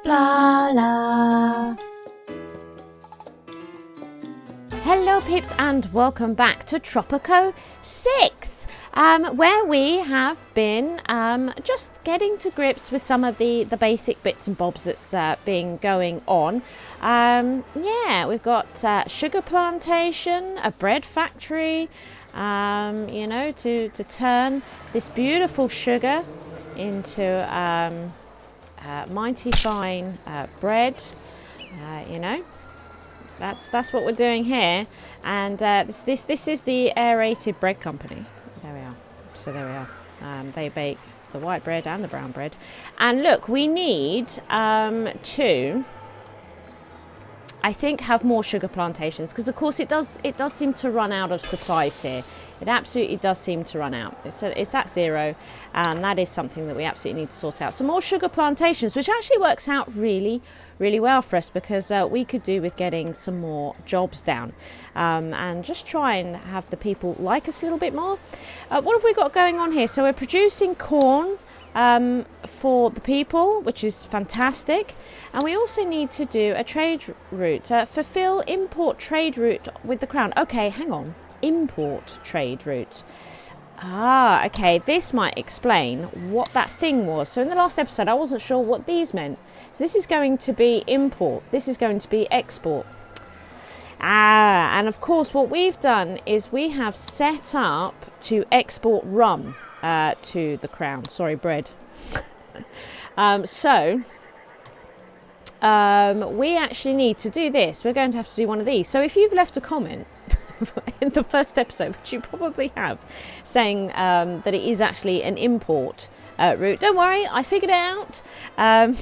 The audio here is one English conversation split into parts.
Blarla. Hello peeps and welcome back to Tropico 6, where we have been just getting to grips with some of the basic bits and bobs that's been going on. Yeah, we've got sugar plantation, a bread factory, you know, to turn this beautiful sugar into mighty fine bread, you know. That's what we're doing here, and this is the Aerated bread company. There we are. So there we are. They bake the white bread and the brown bread. And look, we need to, I think, have more sugar plantations, because of course it does seem to run out of supplies here. It absolutely does seem to run out. It's at zero, and that is something that we absolutely need to sort out. Some more sugar plantations, which actually works out really well for us, because we could do with getting some more jobs down, and just try and have the people like us a little bit more. What have we got going on here? So we're producing corn for the people, which is fantastic, and we also need to do a trade route, fulfill import trade route with the Crown. Okay, hang on, import trade route. Ah, okay, this might explain what that thing was. So in the last episode I wasn't sure what these meant. So this is going to be import, this is going to be export. Ah, and of course what we've done is we have set up to export rum to the Crown. Sorry, bread. So we actually need to do this. We're going to have to do one of these. So if you've left a comment in the first episode, which you probably have, saying that it is actually an import route, don't worry, I figured it out. I'm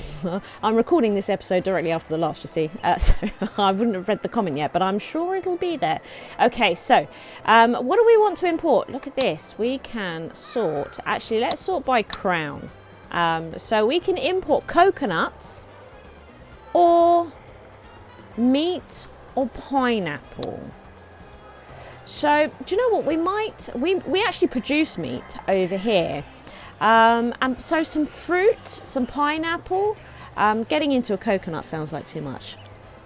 recording this episode directly after the last, you see, so I wouldn't have read the comment yet, but I'm sure it'll be there. Okay, so what do we want to import? Look at this. We can sort, actually let's sort by Crown. So we can import coconuts or meat or pineapple. So do you know what, we actually produce meat over here, and so some fruit, some pineapple. Getting into a coconut sounds like too much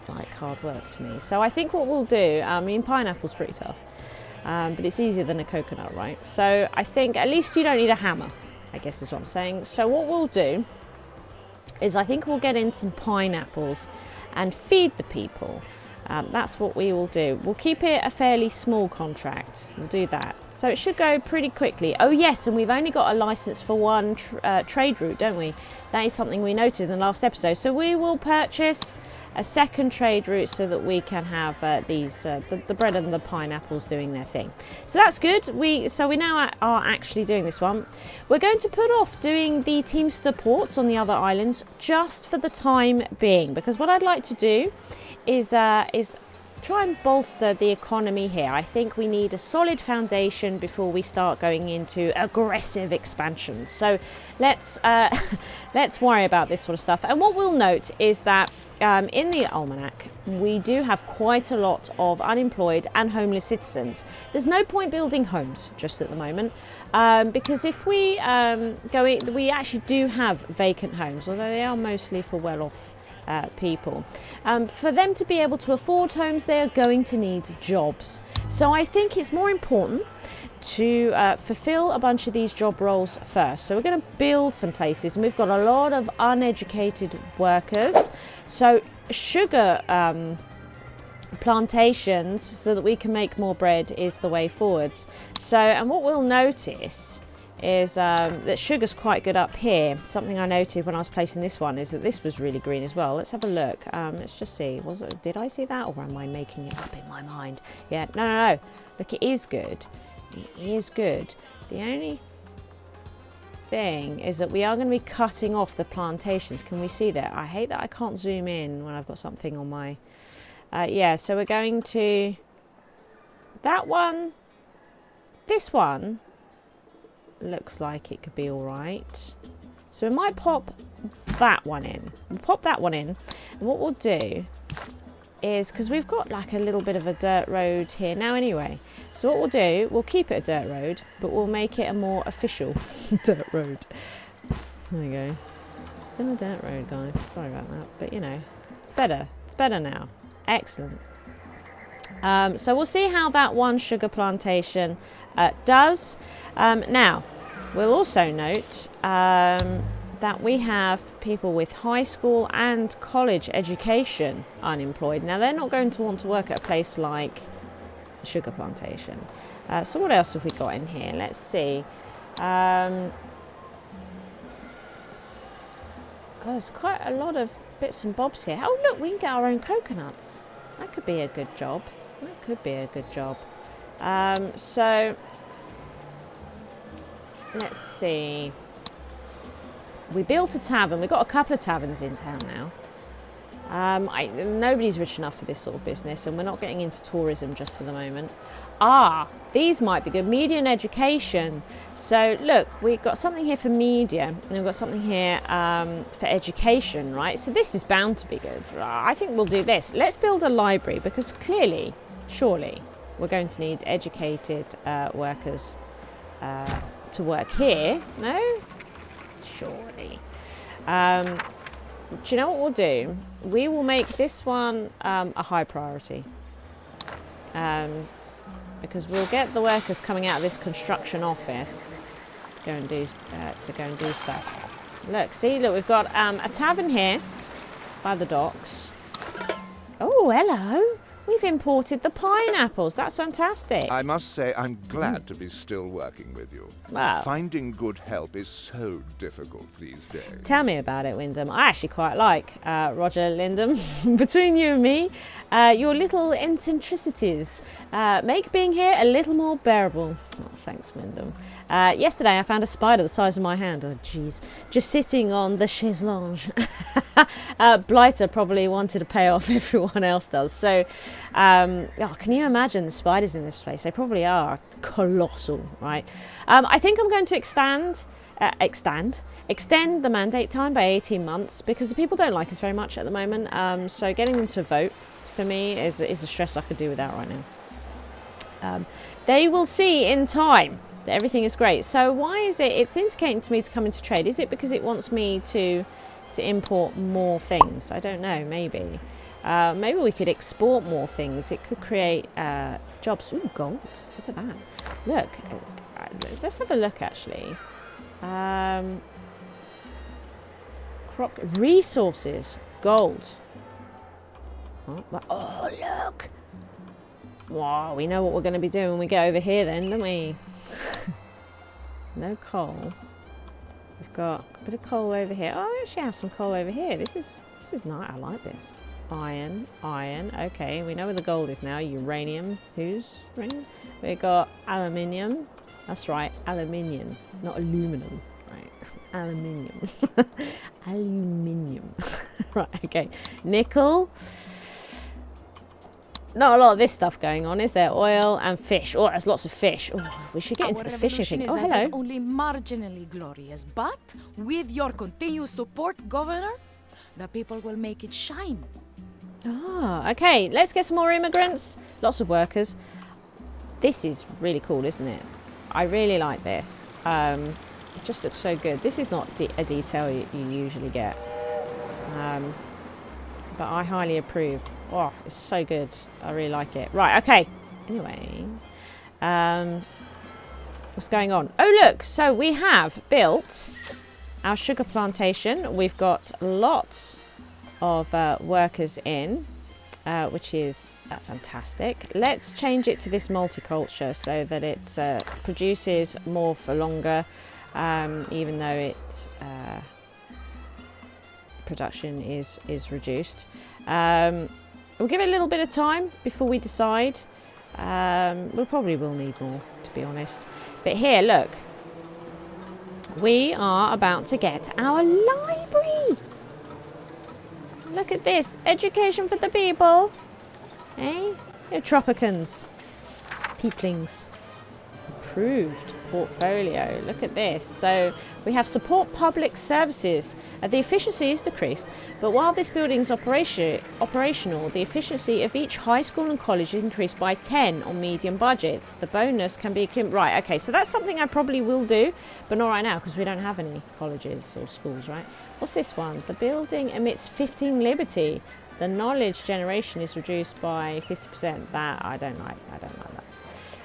like hard work to me, so I think what we'll do, I mean, pineapple's pretty tough, but it's easier than a coconut, right? So I think at least you don't need a hammer, I guess is what I'm saying. So what we'll do is I think we'll get in some pineapples and feed the people. That's what we will do. We'll keep it a fairly small contract. We'll do that. So it should go pretty quickly. Oh yes, and we've only got a license for one trade route, don't we? That is something we noted in the last episode. So we will purchase a second trade route so that we can have the bread and the pineapples doing their thing. So that's good. So we now are actually doing this one. We're going to put off doing the Teamster ports on the other islands just for the time being, because what I'd like to do is try and bolster the economy here. I think we need a solid foundation before we start going into aggressive expansion. So let's worry about this sort of stuff. And what we'll note is that in the almanac we do have quite a lot of unemployed and homeless citizens. There's no point building homes just at the moment, because if we we actually do have vacant homes, although they are mostly for well-off people. For them to be able to afford homes, they are going to need jobs. So I think it's more important to fulfill a bunch of these job roles first. So we're going to build some places, and we've got a lot of uneducated workers. So sugar plantations, so that we can make more bread, is the way forwards. So, and what we'll notice is that sugar's quite good up here. Something I noted when I was placing this one is that this was really green as well. Let's have a look. Let's just see. Did I see that, or am I making it up in my mind? Yeah, no. Look, it is good. It is good. The only thing is that we are going to be cutting off the plantations. Can we see that? I hate that I can't zoom in when I've got something on my... yeah, so we're going to... That one. This one looks like it could be all right, so we might pop that one in. We'll pop that one in, and what we'll do is, because we've got like a little bit of a dirt road here now anyway, so what we'll do, we'll keep it a dirt road, but we'll make it a more official dirt road. There we go. Still a dirt road, guys. Sorry about that. But, you know, it's better. It's better now. Excellent. So we'll see how that one sugar plantation does. Now, we'll also note that we have people with high school and college education unemployed. Now, they're not going to want to work at a place like the sugar plantation. So what else have we got in here? Let's see. God, there's quite a lot of bits and bobs here. Oh, look, we can get our own coconuts. That could be a good job. That could be a good job. So, let's see. We built a tavern. We've got a couple of taverns in town now. Nobody's rich enough for this sort of business, and we're not getting into tourism just for the moment. These might be good. Media and education. So look, we've got something here for media, and we've got something here for education, right? So this is bound to be good. I think we'll do this. Let's build a library, because clearly, surely, we're going to need educated workers to work here. No? Surely. Do you know what we'll do? We will make this one a high priority, because we'll get the workers coming out of this construction office to go and do stuff. Look, see, look, we've got a tavern here by the docks. Oh, hello. We've imported the pineapples. That's fantastic. I must say I'm glad to be still working with you. Wow. Finding good help is so difficult these days. Tell me about it, Wyndham. I actually quite like Roger Lyndham. Between you and me, your little eccentricities make being here a little more bearable. Oh, thanks, Wyndham. Yesterday I found a spider the size of my hand. Oh, jeez. Just sitting on the chaise lounge. Blighter probably wanted to pay off everyone else does. So, can you imagine the spiders in this place? They probably are colossal, right? I think I'm going to extend the mandate time by 18 months, because the people don't like us very much at the moment. So getting them to vote for me is a stress I could do without right now. They will see in time that everything is great. So why is it? It's indicating to me to come into trade. Is it because it wants me to import more things? I don't know. Maybe. Maybe we could export more things. It could create jobs. Ooh, gold. Look at that. Look. Let's have a look, actually. Crop resources. Gold. Oh, look. Wow, we know what we're going to be doing when we get over here then, don't we? No coal. We've got a bit of coal over here. Oh, I actually have some coal over here. This is nice. I like this. Iron. Okay, we know where the gold is now. Uranium. Whose uranium? We got aluminium. That's right, aluminium, not aluminum. Right, aluminium. Aluminium. Right. Okay. Nickel. Not a lot of this stuff going on, is there? Oil and fish. Oh, there's lots of fish. Oh, we should get into the fishing thing. Oh, hello. Only marginally glorious, but with your continued support, Governor, the people will make it shine. Okay. Let's get some more immigrants. Lots of workers. This is really cool, isn't it? I really like this. It just looks so good. This is not a detail you usually get. But I highly approve. Oh, it's so good. I really like it. Right, okay. Anyway, what's going on? Oh, look. So we have built our sugar plantation. We've got lots of workers in, which is fantastic. Let's change it to this multiculture so that it produces more for longer, even though it production is reduced. We'll give it a little bit of time before we decide. We probably will need more, to be honest. But here, look. We are about to get our library. Look at this. Education for the people. Eh? You're Tropicans. Peoplings. improved portfolio. Look at this. So we have support public services. The efficiency is decreased, but while this building is operational, the efficiency of each high school and college is increased by 10 on medium budgets. The bonus can be right. Okay, so that's something I probably will do, but not right now because we don't have any colleges or schools, right? What's this one? The building emits 15 liberty. The knowledge generation is reduced by 50%. That I don't like. I don't like that.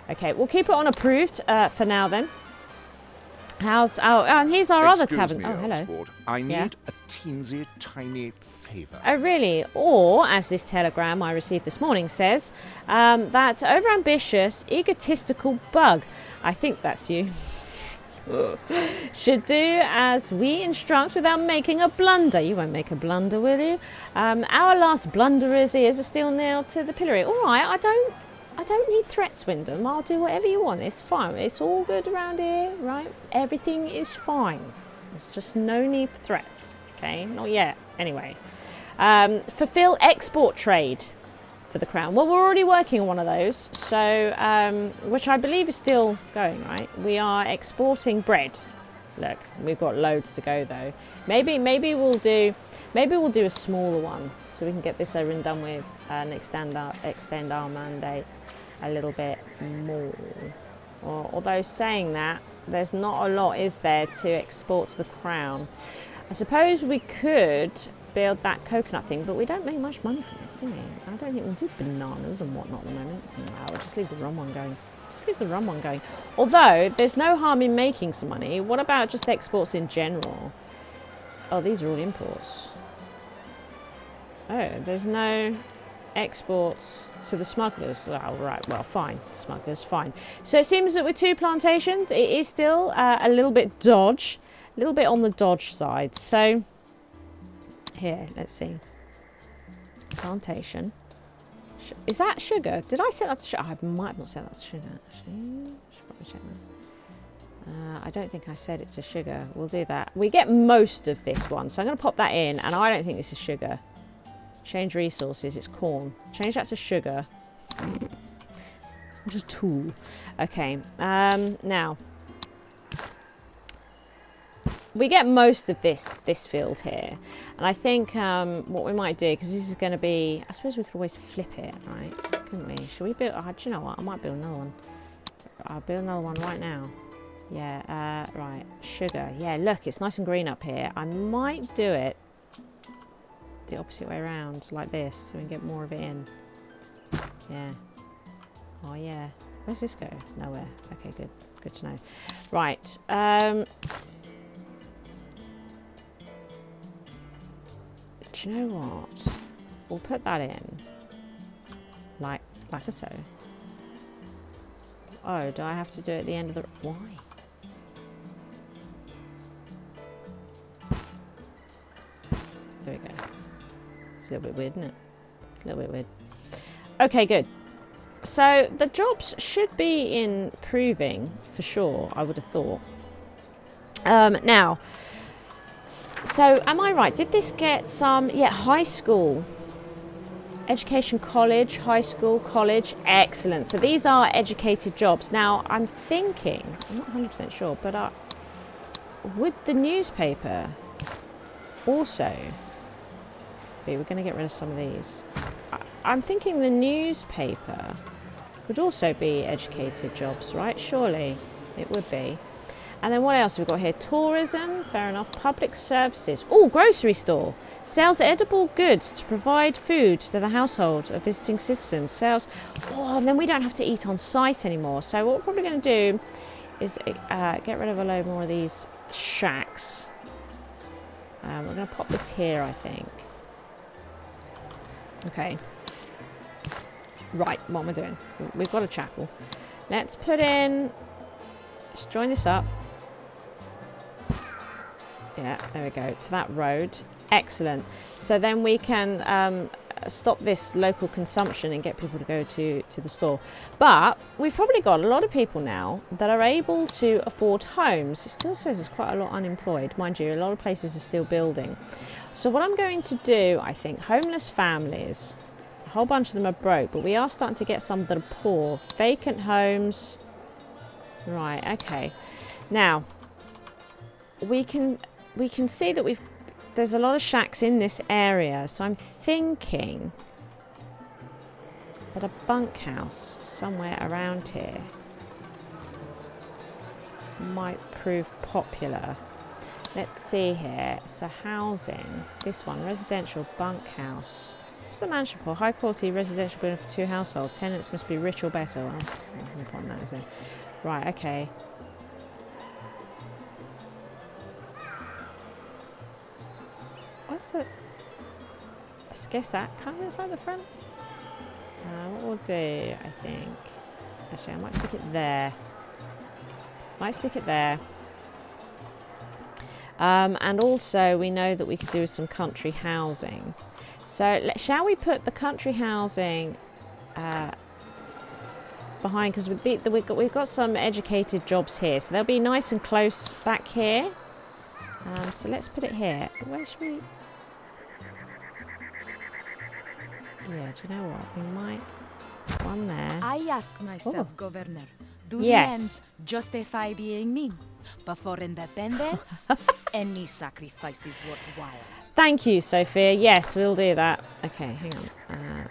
Okay, we'll keep it on approved for now then. And here's our other tavern. Oh, hello. Sport. I need a teensy tiny favour. Oh, really? Or, as this telegram I received this morning says, that overambitious, egotistical bug, I think that's you, should do as we instruct without making a blunder. You won't make a blunder, will you? Our last blunderer's ears are still nailed to the pillory. All right, I don't need threats, Wyndham. I'll do whatever you want. It's fine. It's all good around here, right? Everything is fine. There's just no need for threats. Okay, not yet. Anyway, fulfill export trade for the Crown. Well, we're already working on one of those, so which I believe is still going, right? We are exporting bread. Look, we've got loads to go though. Maybe we'll do a smaller one so we can get this over and done with and extend our mandate a little bit more. Although saying that, there's not a lot, is there, to export to the Crown? I suppose we could build that coconut thing, but we don't make much money from this, do we? I don't think we'll do bananas and whatnot at the moment. No, we'll just leave the rum one going. Although there's no harm in making some money. What about just exports in general? Oh, these are all imports. Oh, there's no exports to the smugglers. Oh, right, well, fine. Smugglers, fine. So it seems that with 2 plantations, it is still a little bit on the dodge side. So here, let's see. Plantation. Is that sugar? Did I set that to sugar? I might have not set that to sugar, actually. Should probably check that. I don't think I set it to sugar. We'll do that. We get most of this one, so I'm going to pop that in, and I don't think this is sugar. Change resources, it's corn. Change that to sugar. Just a tool. Okay, now. We get most of this field here. And I think what we might do, because this is going to be, I suppose we could always flip it, right? Couldn't we? Should we build, do you know what? I might build another one. I'll build another one right now. Yeah, right. Sugar. Yeah, look, it's nice and green up here. I might do it the opposite way around, like this, so we can get more of it in. Yeah. Oh, yeah. Where's this go? Nowhere. Okay, good. Good to know. Right. Do you know what? We'll put that in. Like so. Oh, do I have to do it at the end of the... Why? There we go. It's a little bit weird, isn't it? It's a little bit weird. Okay, good. So the jobs should be improving for sure, I would have thought. Now, so am I right? Did this get some, high school, education, college, high school, college, excellent. So these are educated jobs. Now I'm thinking, I'm not 100% sure, but would the newspaper also be, we're going to get rid of some of these. I'm thinking the newspaper would also be educated jobs, right? Surely it would be. And then what else have we got here? Tourism, fair enough. Public services. Oh, grocery store. Sells edible goods to provide food to the household of visiting citizens. Sells. Oh, and then we don't have to eat on site anymore. So what we're probably going to do is get rid of a load more of these shacks. We're going to pop this here, I think. Okay. Right, what am I doing? We've got a chapel. Let's put in... Let's join this up. Yeah, there we go, to that road. Excellent. So then we can stop this local consumption and get people to go to the store. But we've probably got a lot of people now that are able to afford homes. It still says there's quite a lot unemployed. Mind you, a lot of places are still building. So what I'm going to do, I think, homeless families, a whole bunch of them are broke, but we are starting to get some that are poor. Vacant homes. Right, okay. Now, we can see that there's a lot of shacks in this area, so I'm thinking that a bunkhouse somewhere around here might prove popular. Let's see here. So housing, this one, residential bunkhouse. What's the mansion for? High quality residential building for 2 households. Tenants must be rich or better. Well, that's important, that, isn't it? Right, okay. What's the... I guess that kind of inside the front. What we'll do, I think... Actually, I might stick it there. Might stick it there. And also, we know that we could do with some country housing. So, shall we put the country housing behind? Because we've got some educated jobs here. So, they'll be nice and close back here. So, let's put it here. Where should we... Yeah, do you know what? We might... One there. I ask myself, Governor, do Yes. the ends justify being mean? But for independence, any sacrifice is worthwhile. Thank you, Sophia. Yes, we'll do that. Okay, hang on.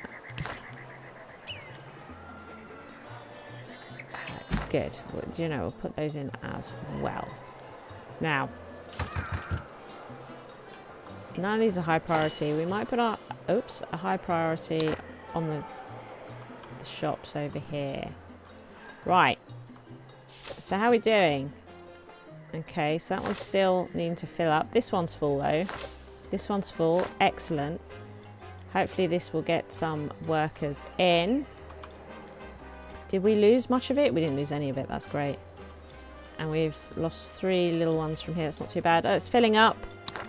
Good. Well, do you know, we'll put those in as well. Now, none of these are high priority. We might put our, a high priority on the shops over here. Right. So how are we doing? Okay, so that one's still needing to fill up. This one's full though. This one's full. Excellent. Hopefully this will get some workers in. Did we lose much of it? We didn't lose any of it. That's great. And we've lost 3 little ones from here. That's not too bad. Oh, it's filling up.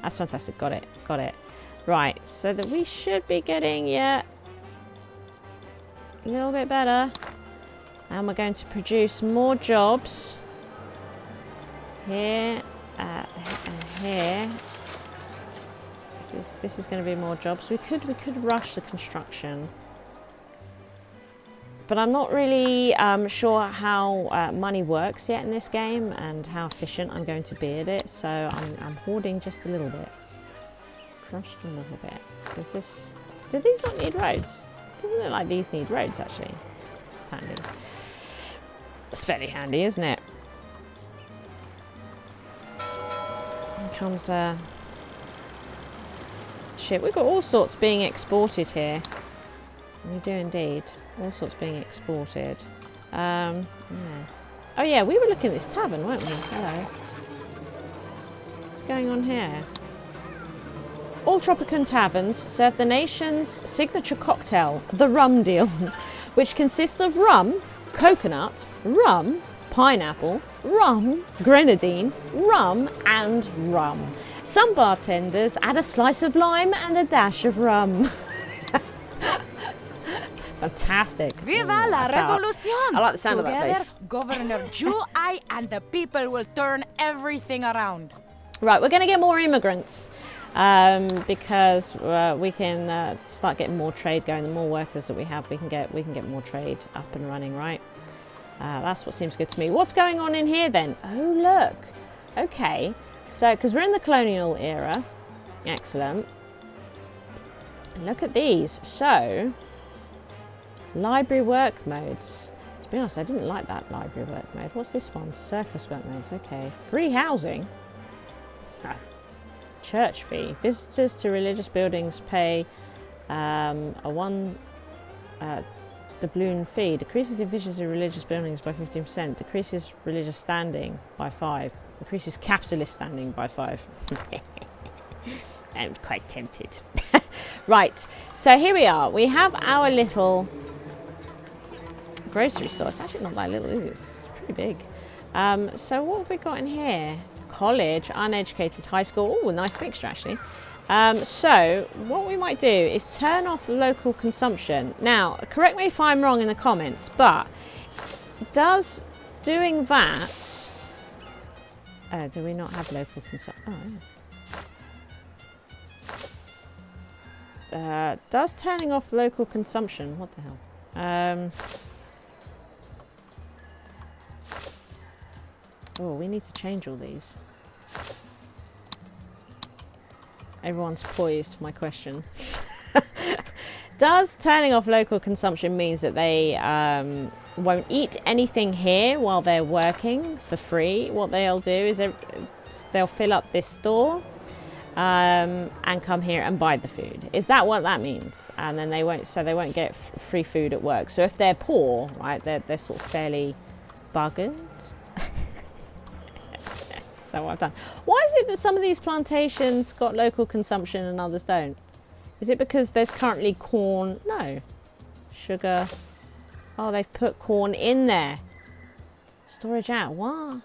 That's fantastic. Got it. Got it. Right. So that we should be getting, yeah, a little bit better. And we're going to produce more jobs. Here. And here. This is going to be more jobs. We could rush the construction. But I'm not really sure how money works yet in this game and how efficient I'm going to be at it. So I'm hoarding just a little bit. Crushed a little bit. Does this... Do these not need roads? Doesn't look like these need roads actually. It's handy. It's fairly handy, isn't it? Here comes shit, we've got all sorts being exported here. We do indeed. All sorts being exported. Yeah. Oh yeah, we were looking at this tavern, weren't we? Hello. What's going on here? All Tropican taverns serve the nation's signature cocktail, the rum deal, which consists of rum, coconut, rum, pineapple, rum, grenadine, rum, and rum. Some bartenders add a slice of lime and a dash of rum. Fantastic. Viva la revolución! I like the sound Together, of that place. Governor Jew, I and the people will turn everything around. Right, we're going to get more immigrants because we can start getting more trade going. The more workers that we have, we can get more trade up and running, right? That's what seems good to me. What's going on in here then? Oh, look. Okay. So, because we're in the colonial era. Excellent. Look at these. So, library work modes. To be honest, I didn't like that library work mode. What's this one? Circus work modes. Okay. Free housing. Oh. Church fee. Visitors to religious buildings pay doubloon fee. Decreases in visitors to religious buildings by 15%. Decreases religious standing by 5. Increases capitalist standing by 5. I'm quite tempted. Right, so here we are. We have our little grocery store. It's actually not that little, is it? It's pretty big. So what have we got in here? College, uneducated, high school. Oh, nice mixture actually. So what we might do is turn off local consumption. Now, correct me if I'm wrong in the comments, but does doing that... do we not have local consumption? Oh, yeah. Does turning off local consumption... What the hell? Oh, we need to change all these. Everyone's poised for my question. Does turning off local consumption means that they won't eat anything here while they're working for free? What they'll do is they'll fill up this store and come here and buy the food. Is that what that means? And then they won't get free food at work. So if they're poor, right, they're sort of fairly buggered. Is that what I've done? Why is it that some of these plantations got local consumption and others don't? Is it because there's currently corn? No. Sugar. Oh, they've put corn in there. Storage out. What?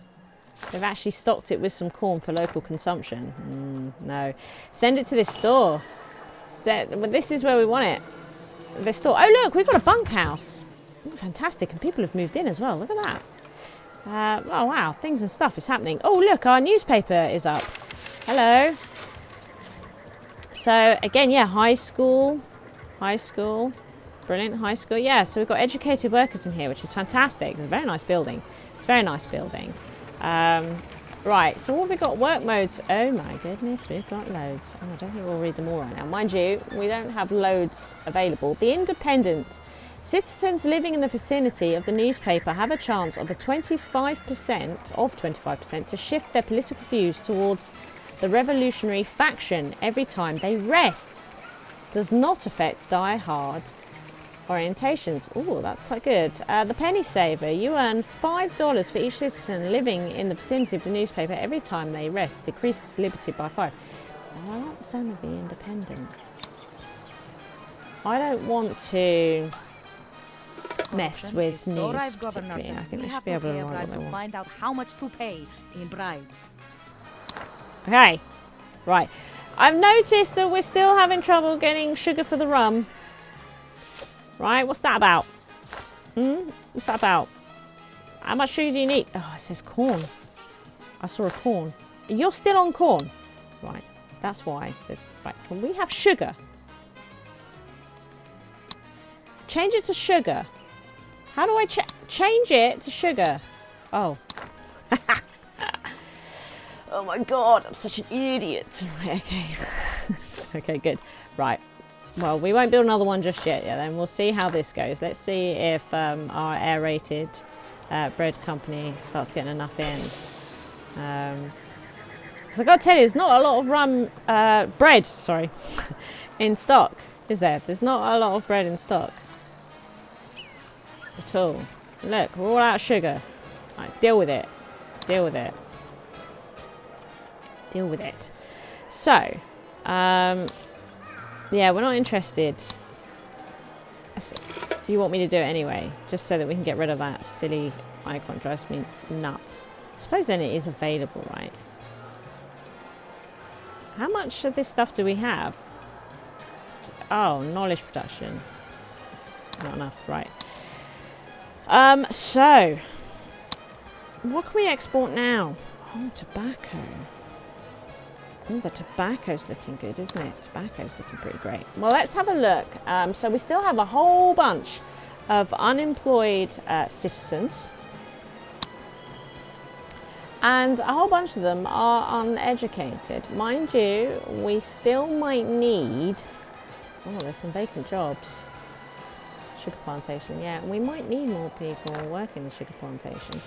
They've actually stocked it with some corn for local consumption. No. Send it to this store. Well, this is where we want it. This store. Oh, look, we've got a bunkhouse. Oh, fantastic. And people have moved in as well. Look at that. Oh, wow. Things and stuff is happening. Oh, look, our newspaper is up. Hello. So, again, yeah, high school. Brilliant, high school. Yeah, so we've got educated workers in here, which is fantastic. It's a very nice building. Right, so what have we got? Work modes. Oh, my goodness, we've got loads. Oh, I don't think we'll read them all right now. Mind you, we don't have loads available. The Independent. Citizens living in the vicinity of the newspaper have a chance of 25% to shift their political views towards the revolutionary faction every time they rest. Does not affect die-hard orientations. Oh, that's quite good. The Penny Saver. You earn $5 for each citizen living in the vicinity of the newspaper every time they rest. Decreases liberty by 5. Oh, I like the sound of the Independent. I don't want to mess with news particularly. I think they should be able to write what they want. Find out how much to pay in bribes. Okay, right. I've noticed that we're still having trouble getting sugar for the rum. Right, what's that about? What's that about? How much sugar do you need? Oh, it says corn. I saw a corn. You're still on corn. Right, that's why. Right, can we have sugar? Change it to sugar. How do I change it to sugar? Oh. Oh my god, I'm such an idiot. Right, okay. Okay, good. Right. Well, we won't build another one just yet. Yeah, then we'll see how this goes. Let's see if our Aerated bread company starts getting enough in. Because I've got to tell you, there's not a lot of bread, sorry, in stock, is there? There's not a lot of bread in stock. At all. Look, we're all out of sugar. Right, deal with it. Deal with it. Deal with it. So, yeah, we're not interested. You want me to do it anyway, just so that we can get rid of that silly icon. Drives me nuts. I suppose then it is available, right? How much of this stuff do we have? Oh, knowledge production. Not enough, right. So, what can we export now? Oh, tobacco. Oh, the tobacco's looking good, isn't it? Tobacco's looking pretty great. Well, let's have a look. So we still have a whole bunch of unemployed citizens. And a whole bunch of them are uneducated. Mind you, we still might need... Oh, there's some vacant jobs. Sugar plantation, yeah. We might need more people working the sugar plantation.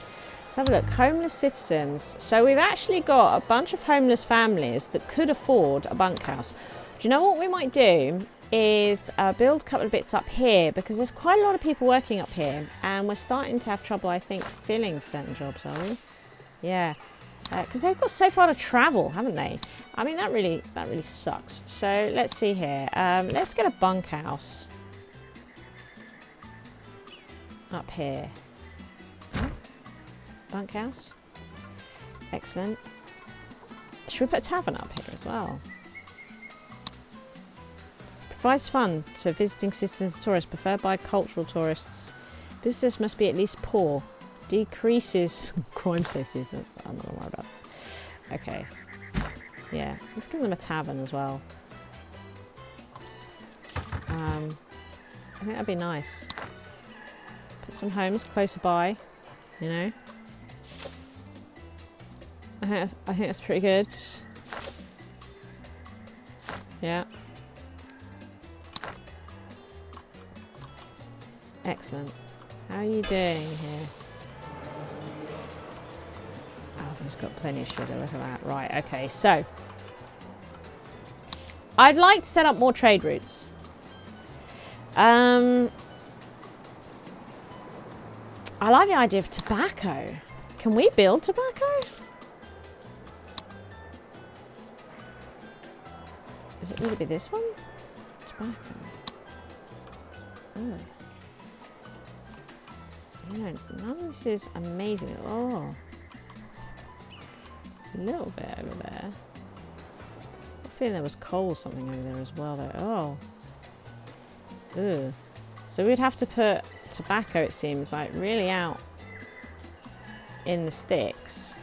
Let's have a look. Homeless citizens. So we've actually got a bunch of homeless families that could afford a bunkhouse. Do you know what we might do? Is build a couple of bits up here, because there's quite a lot of people working up here, and we're starting to have trouble, I think, filling certain jobs, are we? Yeah, because they've got so far to travel, haven't they? I mean, that really sucks. So let's see here. Let's get a bunkhouse up here. Bunkhouse. Excellent. Should we put a tavern up here as well? Provides fun to visiting citizens and tourists, preferred by cultural tourists. Visitors must be at least poor. Decreases crime safety. I'm not worried about. Okay. Yeah, let's give them a tavern as well. I think that'd be nice. Put some homes closer by, you know. I think that's pretty good. Yeah. Excellent. How are you doing here? Oh, he's got plenty of sugar. Look at that. Right. Okay. So, I'd like to set up more trade routes. I like the idea of tobacco. Can we build tobacco? Would it be this one? Tobacco. Oh. No, none of this is amazing. Oh. A little bit over there. I feel there was coal or something over there as well though. Oh. Ugh. So we'd have to put tobacco, it seems, like really out in the sticks.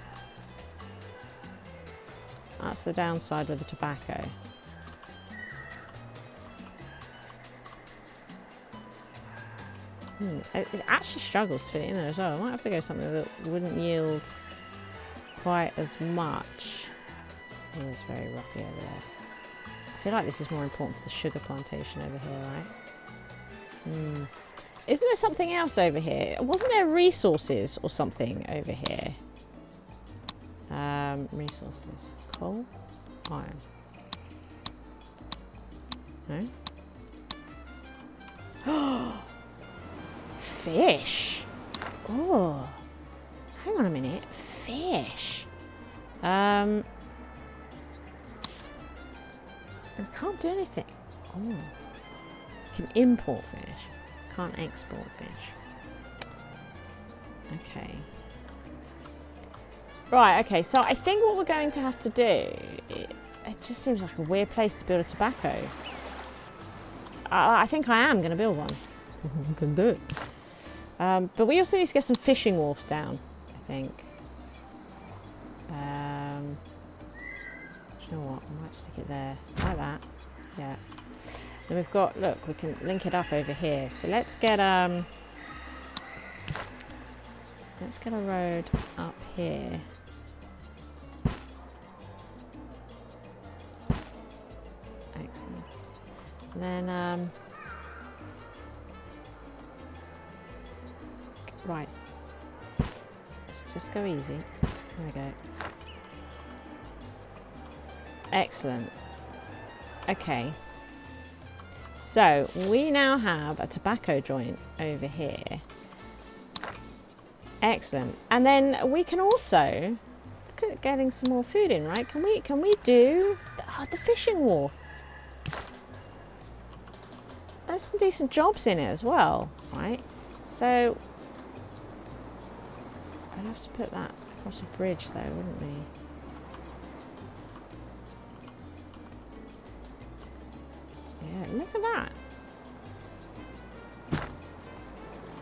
That's the downside with the tobacco. It actually struggles to fit in there as well. I might have to go something that wouldn't yield quite as much. Oh, it's very rocky over there. I feel like this is more important for the sugar plantation over here, right? Isn't there something else over here? Wasn't there resources or something over here? Resources. Coal? Iron. No? Fish. Oh. Hang on a minute. Fish. I can't do anything. Oh. Can import fish. Can't export fish. Okay. Right, okay, so I think what we're going to have to do, it just seems like a weird place to build a tobacco. I think I am going to build one. I can do it. But we also need to get some fishing wharfs down, I think. Do you know what? I might stick it there, like that. Yeah. Then we've got, look, we can link it up over here. So let's get a road up here. Excellent. And then, right. Let's just go easy. There we go. Excellent. Okay. So, we now have a tobacco joint over here. Excellent. And then we can also look at getting some more food in, right? Can we do the fishing wharf? There's some decent jobs in it as well, right? So I'd have to put that across a bridge though, wouldn't we? Yeah, look at that.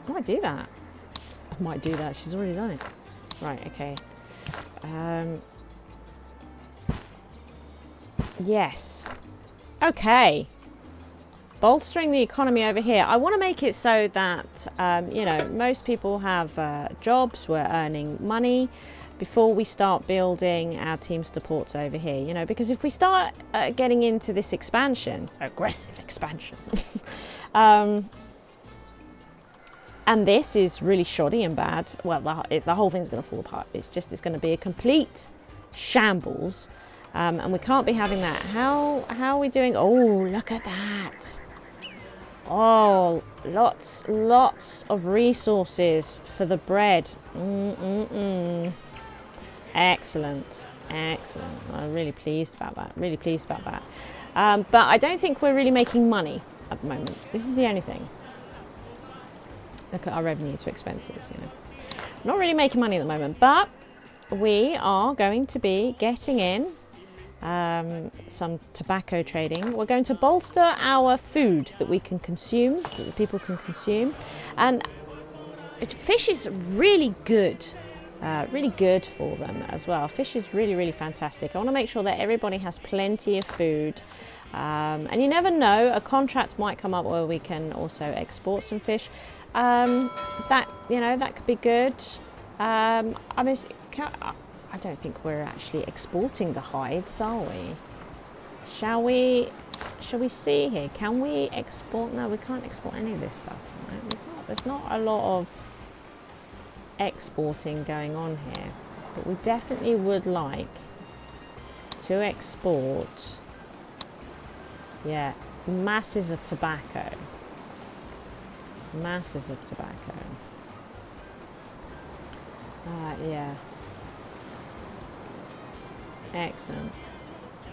I might do that. I might do that. She's already done it. Right, okay. Yes. Okay. Bolstering the economy over here. I want to make it so that, you know, most people have jobs, we're earning money before we start building our team supports over here, you know, because if we start getting into this expansion, aggressive expansion, and this is really shoddy and bad, well, the whole thing's going to fall apart. It's going to be a complete shambles, and we can't be having that. How are we doing? Oh, look at that. Oh, lots of resources for the bread. Excellent. I'm really pleased about that. But I don't think we're really making money at the moment. This is the only thing. Look at our revenue to expenses, you know. Not really making money at the moment, but we are going to be getting in some tobacco trading. We're going to bolster our food that we can consume, that the people can consume. And fish is really good for them as well. Fish is really fantastic. I want to make sure that everybody has plenty of food. And you never know, a contract might come up where we can also export some fish. That could be good. I mean, I don't think we're actually exporting the hides, are we? Shall we see here? Can we export? No, we can't export any of this stuff. Right? There's not a lot of exporting going on here, but we definitely would like to export, yeah, masses of tobacco. Masses of tobacco. Yeah. Excellent.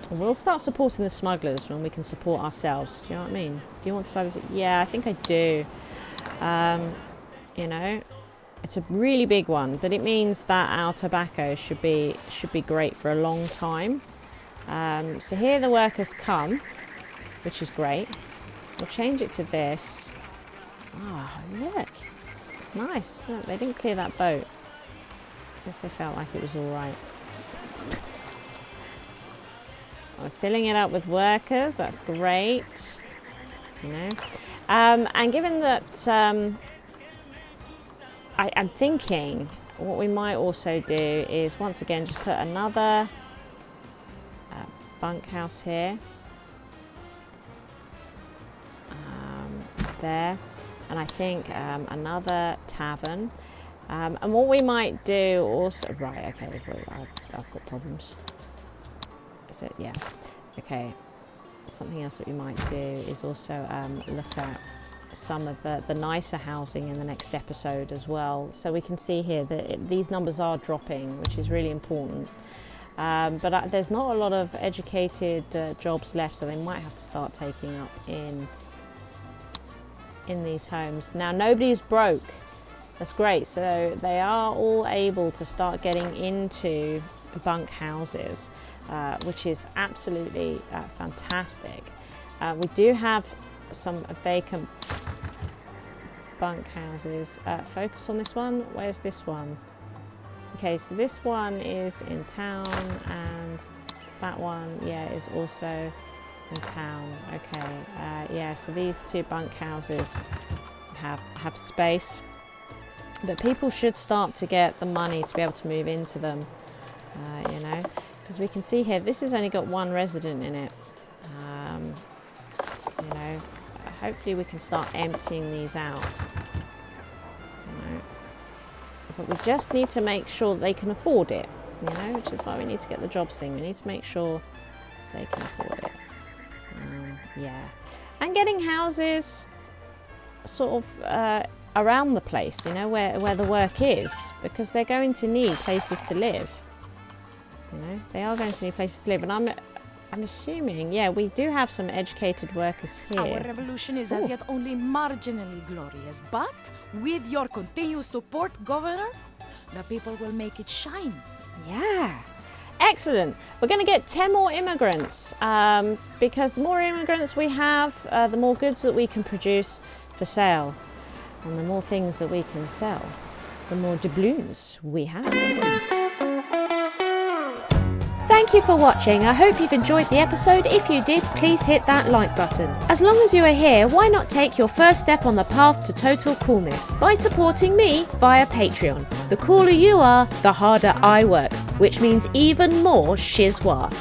We'll start supporting the smugglers when we can support ourselves. Do you know what I mean? Do you want to start this? Yeah, I think I do. You know, it's a really big one, but it means that our tobacco should be great for a long time. So here the workers come, which is great. We'll change it to this. Oh, look. It's nice. Look, they didn't clear that boat. I guess they felt like it was all right. We're filling it up with workers. That's great. You know. And given that I'm thinking what we might also do is once again just put another bunkhouse here. There. And I think another tavern. And what we might do also... Right, okay, I've got problems. Is it? Yeah. Okay. Something else that we might do is also look at some of the nicer housing in the next episode as well. So we can see here that these numbers are dropping, which is really important. But there's not a lot of educated jobs left, so they might have to start taking up in these homes. Now, nobody's broke. That's great. So they are all able to start getting into bunk houses, which is absolutely fantastic. We do have some vacant bunk houses. Focus on this one. Where's this one? Okay, so this one is in town, and that one, yeah, is also in town. Okay, yeah, so these two bunk houses have space, but people should start to get the money to be able to move into them, you know, because we can see here this has only got one resident in it. You know, hopefully we can start emptying these out, you know, but we just need to make sure they can afford it, you know, which is why we need to get the jobs thing. We need to make sure they can afford it. Yeah, and getting houses sort of around the place, you know, where the work is, because they're going to need places to live. You know, they are going to need places to live, and I'm assuming, yeah, we do have some educated workers here. Our revolution is as yet only marginally glorious, but with your continued support, Governor, the people will make it shine. Yeah. Excellent. We're going to get 10 more immigrants because the more immigrants we have, the more goods that we can produce for sale. And the more things that we can sell, the more doubloons we have. Thank you for watching. I hope you've enjoyed the episode. If you did, please hit that like button. As long as you are here, why not take your first step on the path to total coolness by supporting me via Patreon. The cooler you are, the harder I work, which means even more SHIZWAH.